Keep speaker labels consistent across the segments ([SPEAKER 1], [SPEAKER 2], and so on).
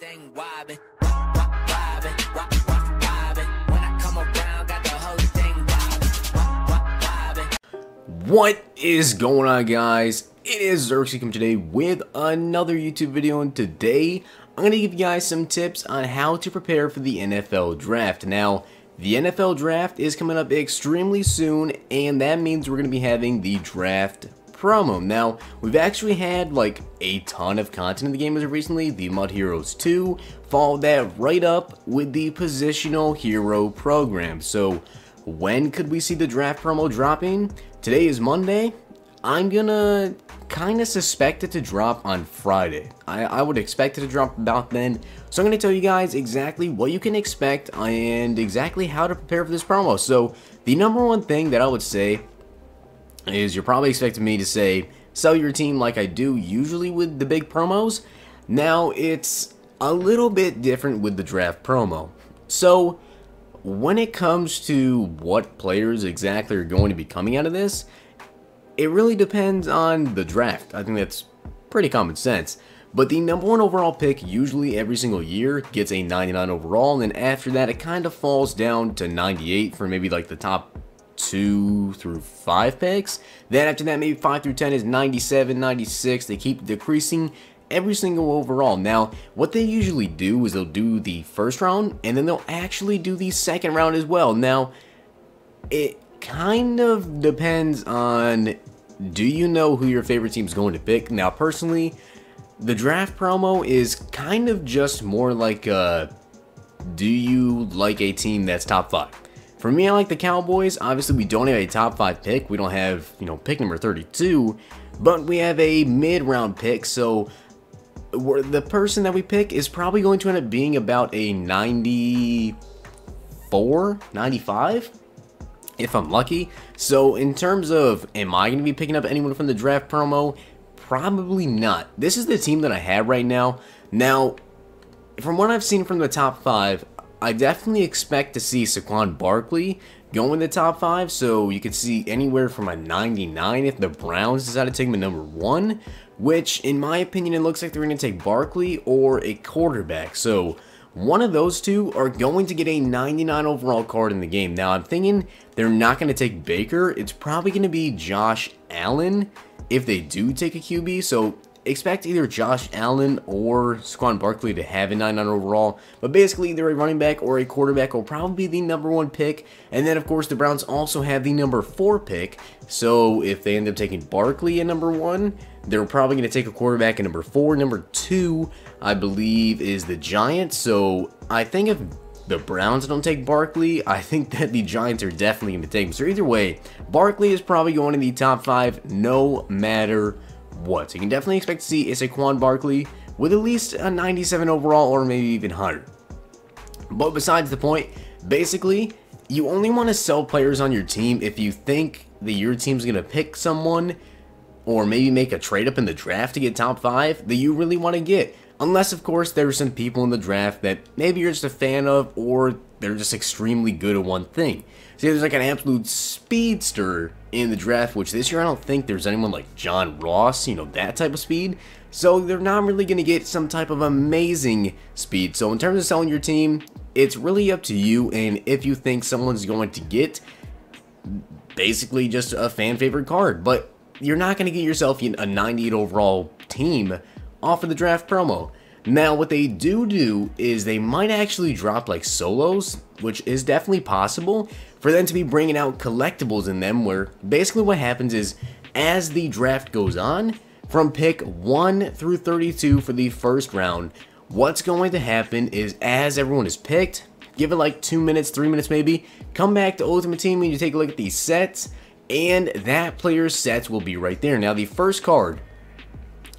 [SPEAKER 1] thing wobbin', wobbin', wobbin'. When I come around, got the whole thing wobbin', wobbin'.
[SPEAKER 2] What is going on, guys? It is Zirksee coming today with another YouTube video, and today I'm going to give you guys some tips on how to prepare for the NFL Draft. Now, the NFL Draft is coming up extremely soon, and that means we're going to be having the Draft promo. Now, we've actually had like a ton of content in the game as of recently. The Mud Heroes 2 followed that right up with the Positional Hero program. So, when could we see the Draft promo dropping? Today is Monday. I'm gonna kind of suspect it to drop on Friday. I would expect it to drop about then. So I'm going to tell you guys exactly what you can expect and exactly how to prepare for this promo. So the number one thing that I would say is you're probably expecting me to say, sell your team like I do usually with the big promos. Now it's a little bit different with the draft promo. So when it comes to what players exactly are going to be coming out of this, it really depends on the draft. I think that's pretty common sense. But the number one overall pick usually every single year gets a 99 overall, and then after that it kind of falls down to 98 for maybe like the top 2 through 5 picks. Then after that, maybe 5 through 10 is 97, 96. They keep decreasing every single overall. Now, what they usually do is they'll do the first round, and then they'll actually do the second round as well. Now, it kind of depends on, do you know who your favorite team is going to pick? Now, personally, the draft promo is kind of just more like, do you like a team that's top 5? For me, I like the Cowboys. Obviously, we don't have a top 5 pick. We don't have, pick number 32, but we have a mid-round pick, so the person that we pick is probably going to end up being about a 94, 95, if I'm lucky. So in terms of, am I going to be picking up anyone from the draft promo? Probably not. This is the team that I have right now. Now, from what I've seen from the top 5, I definitely expect to see Saquon Barkley go in the top 5, so you could see anywhere from a 99 if the Browns decide to take him at number 1, which, in my opinion, it looks like they're going to take Barkley or a quarterback. So one of those two are going to get a 99 overall card in the game. Now, I'm thinking they're not going to take Baker. It's probably going to be Josh Allen if they do take a QB, so expect either Josh Allen or Saquon Barkley to have a 99 overall, but basically either a running back or a quarterback will probably be the number 1 pick, and then of course the Browns also have the number 4 pick, so if they end up taking Barkley at number 1, they're probably going to take a quarterback at number 4. Number 2, I believe, is the Giants, so I think if the Browns don't take Barkley, I think that the Giants are definitely going to take him. So either way, Barkley is probably going in the top 5 no matter what. So you can definitely expect to see a Saquon Barkley with at least a 97 overall or maybe even 100. But besides the point, basically, you only want to sell players on your team if you think that your team's going to pick someone or maybe make a trade up in the draft to get top 5 that you really want to get. Unless, of course, there are some people in the draft that maybe you're just a fan of, or they're just extremely good at one thing. See, there's like an absolute speedster in the draft, which this year I don't think there's anyone like John Ross, that type of speed. So they're not really going to get some type of amazing speed. So in terms of selling your team, it's really up to you, and if you think someone's going to get basically just a fan favorite card. But you're not going to get yourself a 98 overall team off of the draft promo. Now, what they do is they might actually drop like solos, which is definitely possible, for them to be bringing out collectibles in them, where basically what happens is, as the draft goes on, from pick 1 through 32 for the first round, what's going to happen is, as everyone is picked, give it like 2 minutes, 3 minutes maybe, come back to Ultimate Team and you take a look at these sets, and that player's sets will be right there. Now, the first card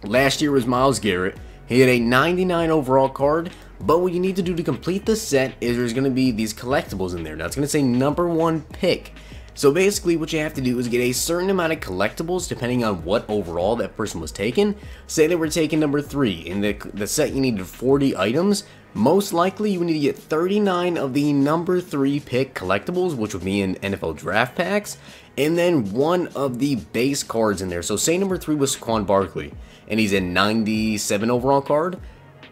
[SPEAKER 2] last year was Myles Garrett. He had a 99 overall card, but what you need to do to complete the set is there's going to be these collectibles in there. Now, it's going to say number 1 pick. So basically what you have to do is get a certain amount of collectibles depending on what overall that person was taken. Say they were taking number 3. In the set you needed 40 items. Most likely you need to get 39 of the number 3 pick collectibles, which would be in NFL draft packs, and then 1 of the base cards in there. So say number 3 was Saquon Barkley, and he's a 97 overall card.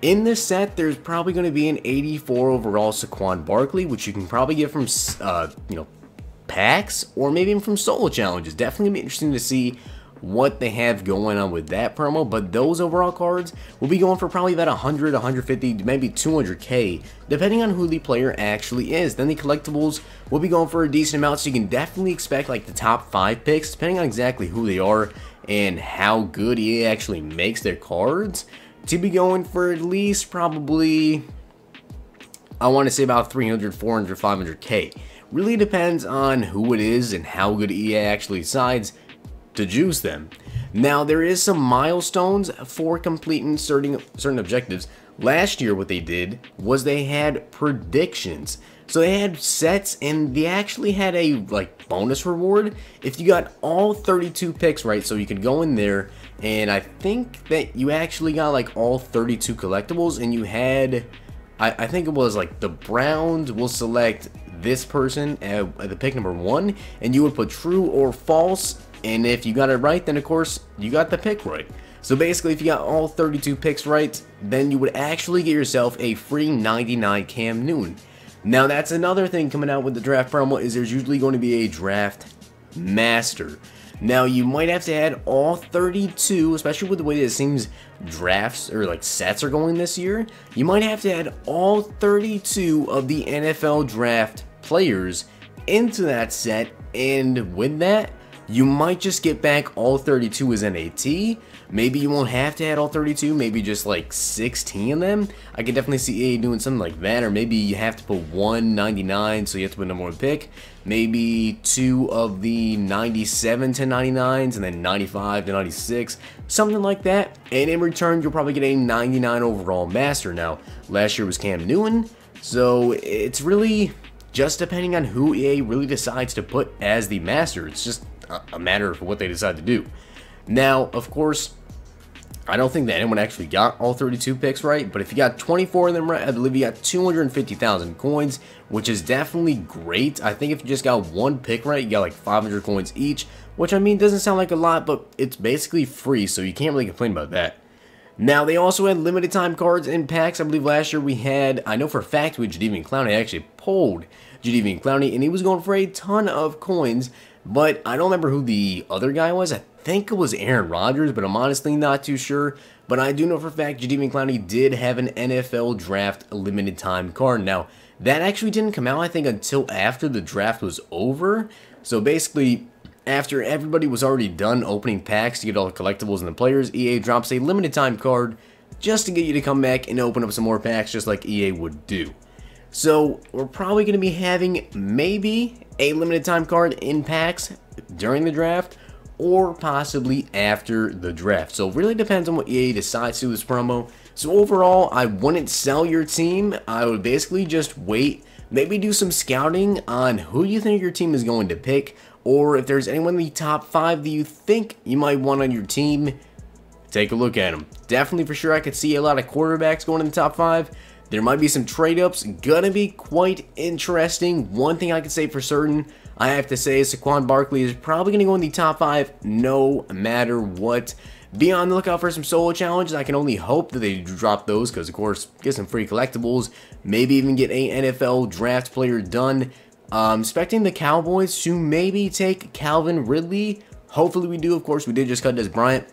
[SPEAKER 2] In this set, there's probably going to be an 84 overall Saquon Barkley, which you can probably get from, packs or maybe even from solo challenges. Definitely gonna be interesting to see what they have going on with that promo, but those overall cards will be going for probably about 100, 150, maybe 200k, depending on who the player actually is. Then the collectibles will be going for a decent amount, so you can definitely expect like the top 5 picks, depending on exactly who they are and how good EA actually makes their cards, to be going for at least probably, I want to say about 300, 400, 500k. Really depends on who it is and how good EA actually decides to juice them. Now, there is some milestones for completing certain objectives. Last year, what they did was they had predictions. So they had sets, and they actually had a bonus reward if you got all 32 picks right. So you could go in there, and I think that you actually got like all 32 collectibles, and you had, I think it was like the Browns will select this person at the pick number 1, and you would put true or false, and if you got it right, then of course you got the pick right. So basically, if you got all 32 picks right, then you would actually get yourself a free 99 Cam Newton. Now, that's another thing coming out with the draft promo, is there's usually going to be a draft master. Now, you might have to add all 32, especially with the way that it seems drafts or sets are going this year. You might have to add all 32 of the NFL draft players into that set, and with that, you might just get back all 32 as NAT. Maybe you won't have to add all 32, maybe just like 16 of them. I could definitely see EA doing something like that, or maybe you have to put 199, so you have to put number 1 pick. Maybe 2 of the 97 to 99s, and then 95 to 96, something like that. And in return, you'll probably get a 99 overall master. Now, last year was Cam Newton, so it's really just depending on who EA really decides to put as the master. It's just a matter of what they decide to do. Now, of course, I don't think that anyone actually got all 32 picks right, but if you got 24 of them right, I believe you got 250,000 coins, which is definitely great. I think if you just got 1 pick right, you got like 500 coins each, which I mean doesn't sound like a lot, but it's basically free, so you can't really complain about that. Now, they also had limited time cards in packs. I believe last year we had, I know for a fact, with Jadeveon Clowney. I actually pulled Jadeveon Clowney, and he was going for a ton of coins, but I don't remember who the other guy was. I think it was Aaron Rodgers, but I'm honestly not too sure. But I do know for a fact Jadeveon Clowney did have an NFL draft limited time card. Now, that actually didn't come out, I think, until after the draft was over. So basically, after everybody was already done opening packs to get all the collectibles and the players, EA drops a limited time card just to get you to come back and open up some more packs just like EA would do. So we're probably going to be having maybe a limited time card in packs during the draft, or possibly after the draft. So it really depends on what EA decides to do this promo. So overall, I wouldn't sell your team. I would basically just wait, maybe do some scouting on who you think your team is going to pick, or if there's anyone in the top 5 that you think you might want on your team, take a look at them. Definitely for sure I could see a lot of quarterbacks going in the top 5. There might be some trade-ups, gonna be quite interesting. One thing I can say for certain, I have to say, is Saquon Barkley is probably gonna go in the top 5 no matter what. Be on the lookout for some solo challenges. I can only hope that they drop those, because of course, get some free collectibles, maybe even get a NFL draft player done. Expecting the Cowboys to maybe take Calvin Ridley. Hopefully we do. Of course, we did just cut Des Bryant.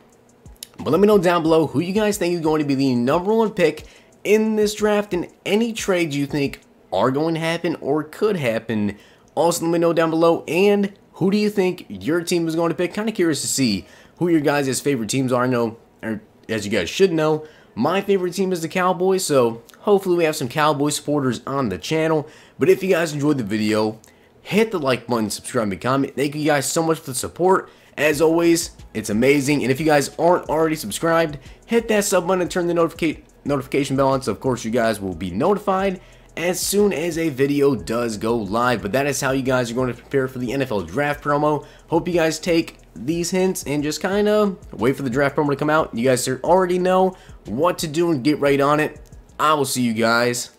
[SPEAKER 2] But let me know down below who you guys think is going to be the number 1 pick in this draft, and any trades you think are going to happen or could happen. Also, let me know down below, and who do you think your team is going to pick? Kind of curious to see who your guys' favorite teams are. I know, or as you guys should know, my favorite team is the Cowboys, so hopefully we have some Cowboy supporters on the channel. But if you guys enjoyed the video, hit the like button, subscribe, and comment. Thank you guys so much for the support. As always, it's amazing. And if you guys aren't already subscribed, hit that sub button and turn the notification bell on, so of course you guys will be notified as soon as a video does go live. But that is how you guys are going to prepare for the NFL draft promo. Hope you guys take these hints and just kind of wait for the draft promo to come out. You guys already know what to do and get right on it. I will see you guys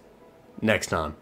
[SPEAKER 2] next time.